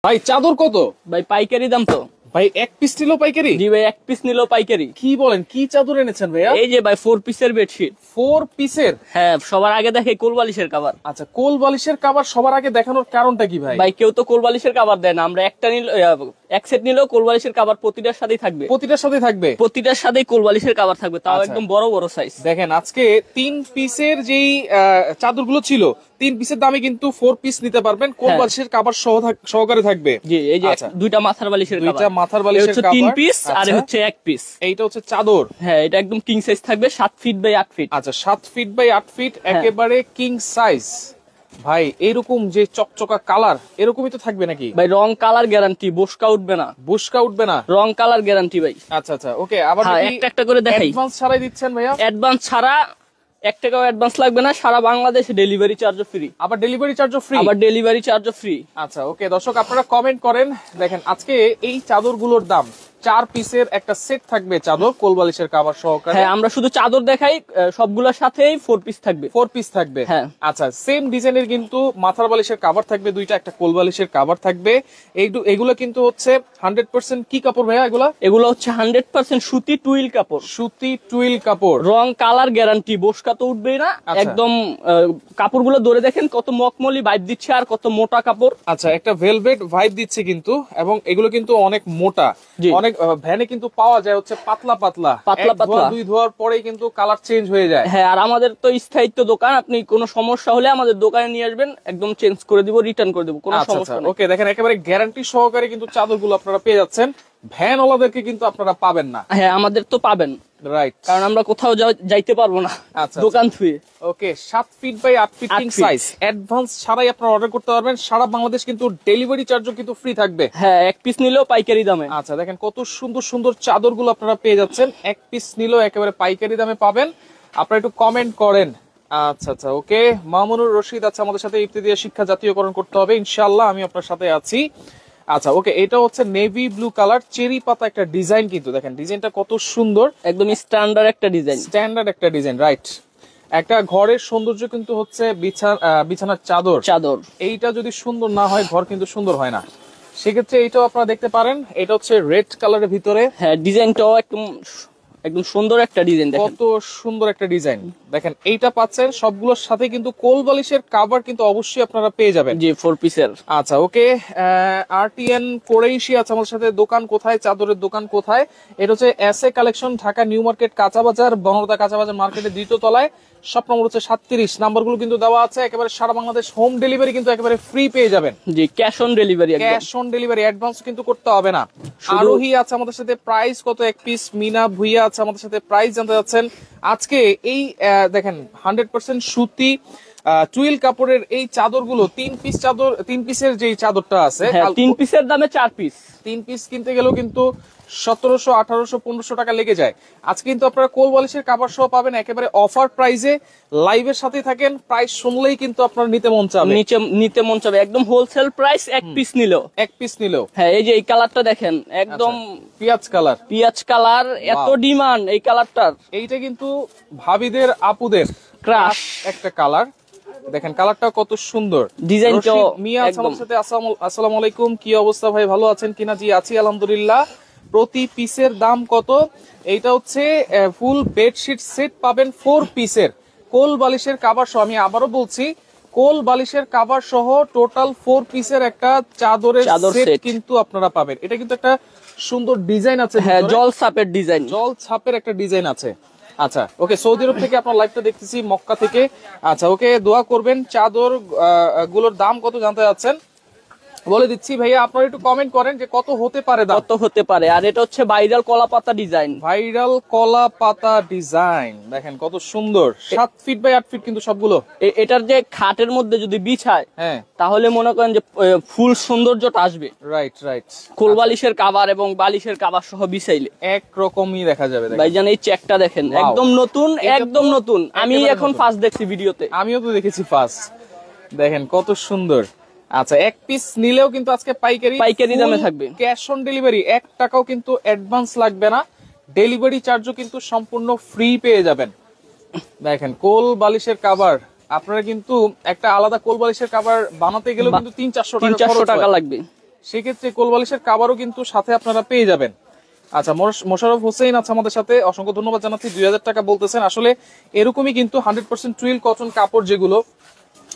ভাই চাদর কত? ভাই পাইকারি দাম তো। ভাই এক পিস নিলো পাইকারি? জি ভাই, এক পিস নিলো পাইকারি। কি বলেন, কি চাদর এনেছেন ভাইয়া? এই যে ভাই 4 পিসের বেডশিট। 4 পিসের? হ্যাঁ, সবার আগে দেখে কোল বালিশের কভার। আচ্ছা, কোল বালিশের কভার সবার আগে দেখানোর কারণটা কি ভাই? ভাই কেউ তো কোল বালিশের কভার দেয় না, আমরা একটা নিল এক সেট নিলেও কোল বালিশের কভার প্রতিটার সাথেই থাকবে। প্রতিটার সাথে থাকবে? প্রতিটার সাথেই কোল বালিশের কভার থাকবে, তাও একদম বড় বড় সাইজ। দেখেন আজকে 3 পিসের যেই চাদরগুলো ছিল, 3 পিসের দামে কিন্তু 4 পিস নিতে পারবেন, কোল বালিশের কভার সহকারে থাকবে। জি, এই যে দুইটা মাথার বালিশের কভার, দুইটা মাথার বালিশের কভার 3 পিস আর হচ্ছে 1 পিস। এইটা হচ্ছে চাদর। হ্যাঁ, এটা একদম কিং সাইজ থাকবে, 7 ফিট বাই 8 ফিট। আচ্ছা, 7 ফিট বাই 8 ফিট, একেবারে কিং সাইজ। ভাই এরকম যে চকচকা কালার এরকমই তো থাকবে নাকি? ভাই রং কালার গ্যারান্টি, বসকা উঠবে না। বুশকা উঠবে না? রং কালার গ্যারান্টি ভাই। আচ্ছা আচ্ছা, ওকে। আবার একটা একটা করে দেখাই। অ্যাডভান্স ছাড়াই দিচ্ছেন ভাইয়া? অ্যাডভান্স ছাড়া 1 টাকাও অ্যাডভান্স লাগবে না, সারা বাংলাদেশে ডেলিভারি চার্জও ফ্রি। আবার ডেলিভারি চার্জও ফ্রি? আবার ডেলিভারি চার্জও ফ্রি। আচ্ছা, ওকে। দর্শক আপনারা কমেন্ট করেন। দেখেন আজকে এই চাদরগুলোর দাম 4 পিসের একটা সেট থাকবে, চাদর কোল বালিশের কভার সহকারে। হ্যাঁ, আমরা শুধু চাদর দেখাই, সবগুলোর সাথেই 4 পিস থাকবে। 4 পিস থাকবে? হ্যাঁ। আচ্ছা, সেম ডিজাইনের কিন্তু মাথার বালিশের কভার থাকবে দুইটা, একটা কোল বালিশের কভার থাকবে। এগুলো কিন্তু হচ্ছে 100% কি কাপড় ভাইয়া? এগুলো হচ্ছে 100% সুতি টুইল কাপড়। সুতি টুইল কাপড়। রং কালার গ্যারান্টি, বসকা তো উঠবেই না। একদম কাপড়গুলো ধরে দেখেন কত মকমলি ভাইব দিচ্ছে আর কত মোটা কাপড়। আচ্ছা, একটা ভেলভেট ভাইব দিচ্ছে কিন্তু, এবং এগুলো কিন্তু অনেক মোটা। অনেক ভ্যানে কিন্তু পাওয়া যায় হচ্ছে পাতলা পাতলা, দুই ধোয়ার পরেই কিন্তু কালার চেঞ্জ হয়ে যায়। হ্যাঁ, আর আমাদের তো স্থায়িত্ব দোকান, আপনি কোনো সমস্যা হলে আমাদের দোকানে নিয়ে আসবেন, একদম চেঞ্জ করে দিব, রিটার্ন করে দিব, কোনো সমস্যা নেই। ওকে, দেখেন একেবারে গ্যারান্টি সহকারে কিন্তু চাদরগুলো আপনারা পেয়ে যাচ্ছেন। ভ্যান ওলাদেরকে কিন্তু আপনারা পাবেন না। হ্যাঁ, আমাদের তো পাবেন, রাইট, কারণ আমরা কোথাও যাইতে পারবো না দোকান থুয়ে। Okay, 7 feet by 8 feet king size, advance ছাড়াই আপনারা অর্ডার করতে পারবেন। সারা বাংলাদেশ কিন্তু ডেলিভারি চার্জও কিন্তু ফ্রি থাকবে। হ্যাঁ, এক পিস নিলেও পাইকারি দামে। আচ্ছা, দেখেন কত সুন্দর সুন্দর চাদরগুলো আপনারা পেয়ে যাচ্ছেন, এক পিস নিলেও একেবারে পাইকারি দামে পাবেন। আপনারা একটু কমেন্ট করেন। আচ্ছা আচ্ছা, ওকে। মামুনুর রশিদ আছে আমাদের সাথে, ইফতি শিক্ষা জাতীয়করণ করতে হবে ইনশাআল্লাহ, আমি আপনার সাথে আছি। আচ্ছা, ওকে। এটা হচ্ছে নেভি ব্লু কালার, চেরি পাতা একটা ডিজাইন, কিন্তু দেখেন ডিজাইনটা কত সুন্দর, একদম স্ট্যান্ডার্ড একটা ডিজাইন। স্ট্যান্ডার্ড একটা ডিজাইন, রাইট। একটা ঘরের সৌন্দর্য কিন্তু হচ্ছে বিছানার চাদর। এইটা যদি সুন্দর না হয়, ঘর কিন্তু সুন্দর হয় না। সেক্ষেত্রে এইটাও আপনারা দেখতে পারেন। এটা হচ্ছে রেড কালারের ভিতরে। হ্যাঁ, ডিজাইনটাও একদম সুন্দর একটা ডিজাইন, দেখেন কত সুন্দর একটা ডিজাইন। দেখেন এইটা পাচ্ছেন, সবগুলোর সাথে কিন্তু কোল বালিশের কভার কিন্তু অবশ্যই আপনারা পেয়ে যাবেন। জি, 4 পিসের। আচ্ছা, ওকে। আরটিএন কোরেশি আছে আমাদের সাথে। দোকান কোথায়? চাদরের দোকান কোথায়? এটা হচ্ছে SA collection, Dhaka new market কাঁচা বাজার, বনরদা কাঁচা বাজার মার্কেটের 2য় তলায়। শপ নম্বর হচ্ছে 37। নাম্বারগুলো কিন্তু দেওয়া আছে। একেবারে সারা বাংলাদেশ হোম ডেলিভারি কিন্তু একেবারে ফ্রি পেয়ে যাবেন। জি, cash on delivery. Cash on delivery, advance কিন্তু করতে হবে না। আরোহী আছে আমাদের সাথে, প্রাইস কত এক পিস? মিনা ভুইয়া আছে আমাদের সাথে, প্রাইস জানতে যাচ্ছেন। আজকে এই দেখেন 100% সুতি টুইল কাপড়ের এই চাদরগুলো 3 পিস চাদর, 3 পিসের যে চাদরটা আছে, 3 পিসের দামে 4 পিস। 3 পিস কিনতে গেলেও কিন্তু 1700, 1800, 1500 টাকা লেগে যায়। আজকে কিন্তু আপনারা কোল বালিশের কভার সহ পাবেন একেবারে অফার প্রাইসে। লাইভের সাথে থাকেন, প্রাইস শুনলেই কিন্তু আপনার নিতে মন চাবে। একদম হোলসেল প্রাইস, এক পিস নিলেও। হ্যাঁ, এই যে এই কালারটা দেখেন, একদম পিয়াজ কালার, এত ডিমান্ড এই কালারটার। এইটা কিন্তু ভাবিদের আপুদের ক্রাশ একটা কালার। দেখেন কালারটা কত সুন্দর, ডিজাইনটা। মিয়া আমার সাথে, আসসালামু আলাইকুম, কি অবস্থা ভাই, ভালো আছেন কিনা? জি আছি আলহামদুলিল্লাহ। প্রতি পিসের দাম কত? এইটা হচ্ছে ফুল বেডশিট সেট পাবেন 4 পিসের, কোল বালিশের কভার সহ। আমি আবারও বলছি, কোল বালিশের কভার সহ টোটাল 4 পিসের একটা চাদরের সেট কিন্তু আপনারা পাবেন। এটা কিন্তু একটা সুন্দর ডিজাইন আছে। হ্যাঁ, জল ছাপের একটা ডিজাইন আছে। আচ্ছা, ওকে। সৌদি আরব থেকে আপনার লাইভটা দেখতেছি, মক্কা থেকে। আচ্ছা, ওকে। দোয়া করবেন। চাদর গুলোর দাম কত জানতে যাচ্ছেন বলে দিচ্ছি ভাইয়া, আপনারা একটু কমেন্ট করেন যে কত হতে পারে দাম। আর এটা হচ্ছে ভাইরাল কলা পাতা ডিজাইন। দেখেন কত সুন্দর, 7 ফিট বাই 8 ফিট কিন্তু সবগুলো। এটার যে খাটের মধ্যে যদি বিছায়, হ্যাঁ, তাহলে মনে করেন যে ফুল সৌন্দর্যটা আসবে। রাইট। কোল বালিশের কভার এবং বালিশের কভার সহ বিছাইলে একরকমই দেখা যাবে। ভাইজান এই চেকটা দেখেন, একদম নতুন। আমি এখন ফার্স্ট দেখছি ভিডিওতে। আমিও তো দেখেছি ফার্স্ট। দেখেন কত সুন্দর। আচ্ছা, এক পিস নিলেও কিন্তু আজকে পাইকারি দামে থাকবে। ক্যাশ অন ডেলিভারি, 1 টাকাও কিন্তু অ্যাডভান্স লাগবে না। ডেলিভারি চার্জও কিন্তু সম্পূর্ণ ফ্রি পেয়ে যাবেন। দেখেন কোল বালিশের কভার, আপনারা কিন্তু একটা আলাদা কোল বালিশের কভার বানাতে গেলেও কিন্তু 300-400 টাকা লাগবে। সেক্ষেত্রে কোল বালিশের কাভারও কিন্তু সাথে আপনারা পেয়ে যাবেন। আচ্ছা, মোশাররফ হোসেন আছে আমাদের সাথে, অসংখ্য ধন্যবাদ জানাচ্ছি। 2000 টাকা বলতেছেন। আসলে এরকমই কিন্তু 100% টুইল কটন কাপড়, যেগুলো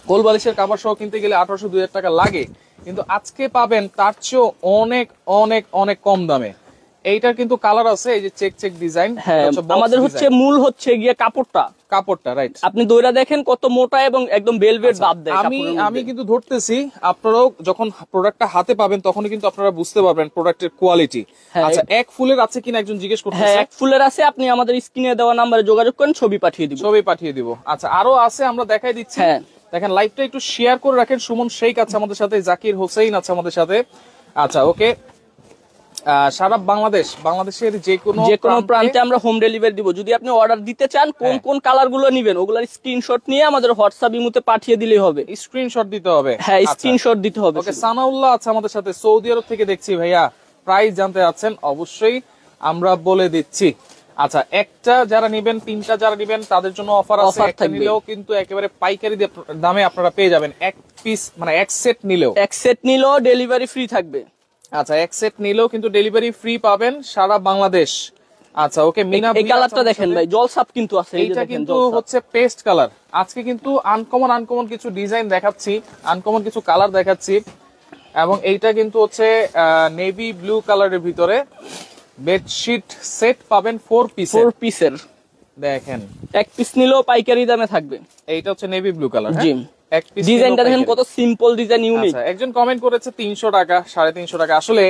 কোল বালিশের কাভার সহ কিনতে গেলে 1800-2000 টাকা লাগে, কিন্তু আজকে পাবেন তার চেয়েও অনেক অনেক অনেক কম দামে। এইটার কিন্তু কালার আছে, এই যে চেক চেক ডিজাইন। হ্যাঁ, আমাদের হচ্ছে মূল হচ্ছে গিয়ে কাপড়টা রাইট। আপনি দইরা দেখেন কত মোটা এবং একদম ভেলভেট ভাব দেয়। আমি কিন্তু ধরতেছি, আপনারাও যখন প্রোডাক্টটা হাতে পাবেন তখনই কিন্তু আপনারা বুঝতে পারবেন প্রোডাক্টের কোয়ালিটি। আচ্ছা, এক ফুলের আছে কিনা একজন জিজ্ঞেস করতেছে। হ্যাঁ, এক ফুলের আছে, আপনি আমাদের স্ক্রিনে দেওয়া নম্বরে যোগাযোগ করেন, ছবি পাঠিয়ে দিব। আচ্ছা, আরো আছে, আমরা দেখাই দিচ্ছি। দেখেন, লাইভটা একটু শেয়ার করে রাখেন। সুমন শেখ আছে আমাদের সাথে, জাকির হোসেন আছে আমাদের সাথে। আচ্ছা, ওকে, সারা বাংলাদেশের যে কোনো প্রান্তে আমরা হোম ডেলিভারি দিব। যদি আপনি অর্ডার দিতে চান, কোন কালার গুলো নিবেন ওগুলোর স্ক্রিনশট নিয়ে আমাদের হোয়াটসঅ্যাপ ইমোতে পাঠিয়ে দিলেই হবে। স্ক্রিনশট দিতে হবে? হ্যাঁ, স্ক্রিনশট দিতে হবে। ওকে, সানাউল্লাহ আছে আমাদের সাথে, সৌদি আরব থেকে দেখছি। ভাইয়া প্রাইস জানতে যাচ্ছেন? অবশ্যই আমরা বলে দিচ্ছি। আচ্ছা, একটা যারা নিবেন, 3টা যারা নিবেন তাদের জন্য অফার আছে। একটা নিলেও কিন্তু একেবারে পাইকারি দামে আপনারা পেয়ে যাবেন। এক পিস মানে এক সেট নিলেও ডেলিভারি ফ্রি থাকবে। আচ্ছা, এক সেট নিলেও কিন্তু ডেলিভারি ফ্রি পাবেন সারা বাংলাদেশ। আচ্ছা, ওকে, মিনা, এই কালারটা দেখেন ভাই, জলসাপ কিন্তু আছে। এইটা কিন্তু হচ্ছে পেস্ট কালার। আজকে কিন্তু আনকমন কিছু ডিজাইন দেখাচ্ছি, আনকমন কিছু কালার দেখাচ্ছি। এবং এইটা কিন্তু হচ্ছে নেভি ব্লু কালারের ভিতরে বেডশিট সেট পাবেন 4 পিসের। দেখেন, এক পিস নিলেও পাইকারি দামে থাকবে। এইটা হচ্ছে নেভি ব্লু কালার। জি, এক পিস ডিজাইনটা দেখেন কত সিম্পল ডিজাইন, ইউনিক। আচ্ছা, একজন কমেন্ট করেছে 300 টাকা, 350 টাকা। আসলে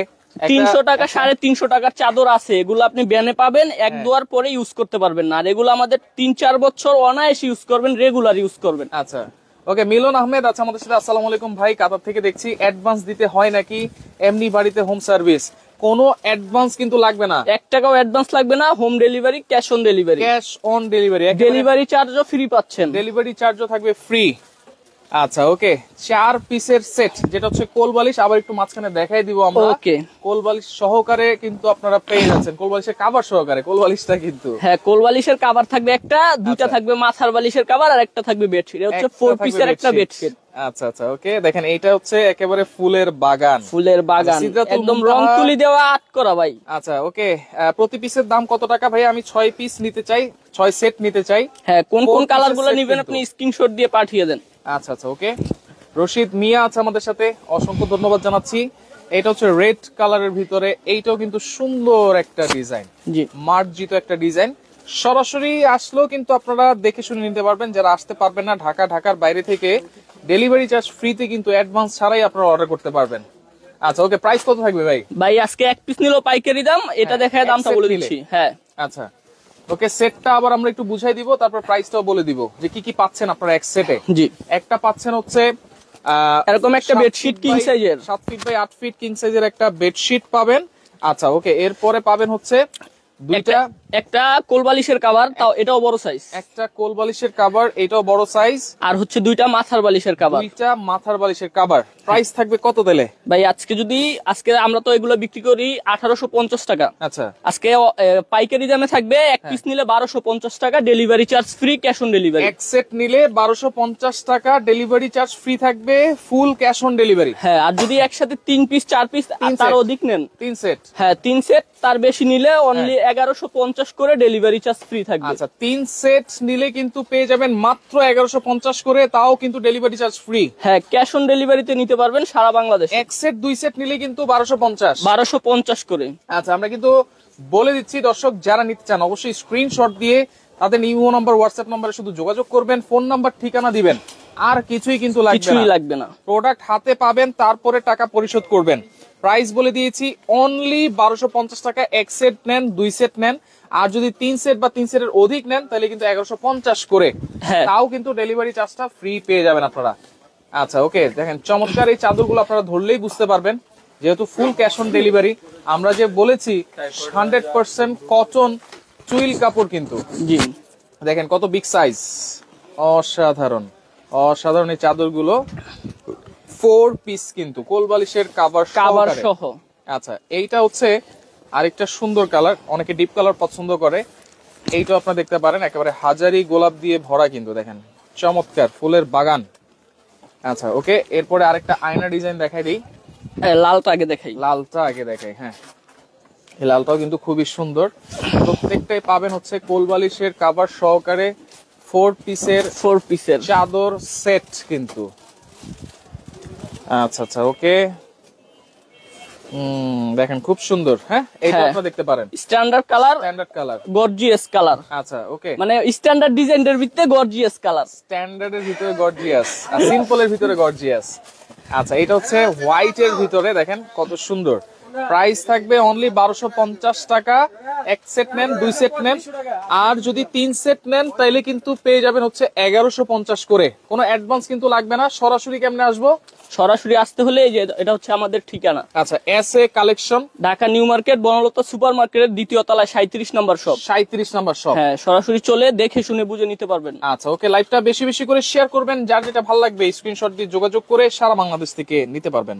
300 টাকা 350 টাকার চাদর আছে, এগুলো আপনি ব্যানে পাবেন, এক দুয়ার পরে ইউজ করতে পারবেন না। আর এগুলো আমাদের 3-4 বছর অনায়াসে ইউজ করবেন, রেগুলার ইউজ করবেন। আচ্ছা, ওকে, মিলন আহমেদ আছে আমাদের সাথে। আসসালামু আলাইকুম ভাই, কাতার থেকে দেখছি। অ্যাডভান্স দিতে হয় নাকি এমনি বাড়িতে হোম সার্ভিস? কোনো অ্যাডভান্স কিন্তু লাগবে না, 1 টাকাও অ্যাডভান্স লাগবে না। Home delivery, cash on delivery. Delivery চার্জও ফ্রি পাচ্ছেন, ডেলিভারি চার্জও থাকবে ফ্রি। আচ্ছা, ওকে, 4 পিসের সেট, যেটা হচ্ছে কোল বালিশ। আবার একটু মাঝখানে দেখাই দিব আমরা। ওকে, কোল বালিশ সহকারে কিন্তু আপনারা পেয়ে যাচ্ছেন, কোল বালিশের কভার সহকারে। কোল বালিশটা কিন্তু, হ্যাঁ, কোল বালিশের কভার থাকবে একটা, দুইটা থাকবে মাথার বালিশের কভার, আর একটা থাকবে বেডশিট। এটা হচ্ছে 4 পিসের একটা বেডশিট। আচ্ছা আচ্ছা, ওকে, দেখেন এইটা হচ্ছে একেবারে ফুলের বাগান, একদম রং তুলি দেওয়া আট করা ভাই। আচ্ছা, ওকে, প্রতি পিসের দাম কত টাকা ভাই? আমি 6 পিস নিতে চাই, 6 সেট নিতে চাই। হ্যাঁ, কোন কালার গুলো নিবেন আপনি স্ক্রিনশট দিয়ে পাঠিয়ে দেন। আচ্ছা আচ্ছা, ওকে, রশিদ মিয়া আছে আমাদের সাথে, অসংখ্য ধন্যবাদ জানাচ্ছি। এটা হচ্ছে রেড কালারের ভিতরে, এইটাও কিন্তু সুন্দর একটা ডিজাইন, জি, মার্জিত একটা ডিজাইন। সরাসরি আসলেও কিন্তু আপনারা দেখে শুনে নিতে পারবেন। যারা আসতে পারবেন না, ঢাকার বাইরে থেকে, ডেলিভারি চার্জ ফ্রিতে কিন্তু অ্যাডভান্স ছাড়াই আপনারা অর্ডার করতে পারবেন। আচ্ছা, ওকে, প্রাইস কত থাকবে ভাই? ভাই আজকে এক পিস নিলেও পাইকারি দাম, এটা দেখায় দামটা বলে দিচ্ছি। হ্যাঁ, আচ্ছা, ওকে, সেটটা আবার আমরা একটু বুঝাই দিব, তারপর প্রাইসটাও বলে দিব যে কি কি পাচ্ছেন আপনারা এক সেটে। জি, একটা পাচ্ছেন হচ্ছে এরকম একটা বেডশিট কিং সাইজের, 7 ফিট বাই 8 ফিট কিং সাইজের একটা বেডশিট পাবেন। আচ্ছা, ওকে, এরপরে পাবেন হচ্ছে একটা কোলবালিশের কভার, তাও এটাও বড় সাইজ, একটা কোলবালিশের কভার, এটাও বড় সাইজ, আর হচ্ছে দুইটা মাথার বালিশের কভার। প্রাইস থাকবে কত দিলে ভাই? আজকে আমরা তো এগুলো বিক্রি করি 1850 টাকা। আচ্ছা, আজকে পাইকারি দামে থাকবে, এক পিস নিলে 1250 টাকা, delivery charge free, cash on delivery. এক সেট নিলে 1250 টাকা, ডেলিভারি চার্জ ফ্রি থাকবে, ফুল ক্যাশ অন ডেলিভারি। হ্যাঁ, আর যদি একসাথে 3 পিস 4 পিস তার অধিক নেন, 3 সেট, হ্যাঁ 3 সেট তার বেশি নিলে অনলি 1150 করে ডেলিভারি চার্জ ফ্রি থাকবে। আচ্ছা, 3 সেট নিলে কিন্তু পেয়ে যাবেন মাত্র 1150 করে, তাও কিন্তু ডেলিভারি চার্জ ফ্রি। হ্যাঁ, ক্যাশ অন ডেলিভারিতে নিতে পারবেন সারা বাংলাদেশ। এক সেট 2 সেট নিলে কিন্তু 1250 করে। আচ্ছা, আমরা কিন্তু বলে দিচ্ছি দর্শক, যারা নিতে চান অবশ্যই স্ক্রিনশট দিয়ে তাদের ইমো নাম্বার, হোয়াটসঅ্যাপ নাম্বারে শুধু যোগাযোগ করবেন, ফোন নাম্বার, ঠিকানা দিবেন, আর কিছুই কিন্তু লাগবে না। প্রোডাক্ট হাতে পাবেন, তারপরে টাকা পরিশোধ করবেন। প্রাইস বলে দিয়েছি, অনলি 1250 টাকা। এক সেট নেন, 2 সেট নেন, আর যদি 3 সেট বা 3 সেটের অধিক নেন তাহলে কিন্তু 1150 করে, তাও কিন্তু ডেলিভারি চার্জটা ফ্রি পেয়ে যাবেন আপনারা। আচ্ছা, ওকে, দেখেন চমৎকার এই চাদরগুলো আপনারা ধরলেই বুঝতে পারবেন, যেহেতু ফুল ক্যাশ অন ডেলিভারি। আমরা যে বলেছি 100% কটন টুইল কাপড় কিন্তু, জি, দেখেন কত বিগ সাইজ, অসাধারণ এই চাদরগুলো 4 পিস কিন্তু, কোলবালিশের কভার সহ। আচ্ছা, এইটা হচ্ছে আরেকটা সুন্দর কালার, অনেকে ডিপ কালার পছন্দ করে, এইটা আপনারা দেখতে পারেন, একেবারে হাজারি গোলাপ দিয়ে ভরা কিন্তু, দেখেন চমৎকার ফুলের বাগান। আচ্ছা, ওকে, এরপরে আরেকটা আয়না ডিজাইন দেখাই দিই। লালটা আগে দেখাই, লালটা আগে দেখাই। হ্যাঁ, এই লালটাও কিন্তু খুবই সুন্দর। প্রত্যেকটাই পাবেন হচ্ছে কোলবালিশের কভার সহকারে 4 পিসের চাদর সেট কিন্তু। আচ্ছা আচ্ছা, ওকে। দেখেন খুব সুন্দর। হ্যাঁ, এইটা আপনারা দেখতে পারেন, স্ট্যান্ডার্ড কালার, গর্জিয়াস কালার। আচ্ছা, ওকে, মানে স্ট্যান্ডার্ড ডিজাইনের ভিতরে গর্জিয়াস কালার, স্ট্যান্ডার্ডের ভিতরে গর্জিয়াস আর সিম্পলের ভিতরে গর্জিয়াস। আচ্ছা, এটা হচ্ছে হোয়াইটের ভিতরে, দেখেন কত সুন্দর। প্রাইস থাকবে অনলি 1250 টাকা। এক সেট নেন, 2 সেট নেন, আর যদি 3 সেট নেন তাইলে কিন্তু পেয়ে যাবেন হচ্ছে 1150 করে। কোনো অ্যাডভান্স কিন্তু লাগবে না। সরাসরি কেমনে আসবো? সরাসরি আসতে হলে এই যে এটা হচ্ছে আমাদের ঠিকানা। আচ্ছা, SA collection, Dhaka new market, Banalata super মার্কেটের 2য় তলায় 37 নম্বর শপ। 37 নম্বর শপ। হ্যাঁ, সরাসরি চলে দেখে শুনে বুঝে নিতে পারবেন। আচ্ছা, ওকে। লাইভটা বেশি বেশি করে শেয়ার করবেন, যার যেটা ভালো লাগবে স্ক্রিনশট দিয়ে যোগাযোগ করে সারা বাংলাদেশ থেকে নিতে পারবেন।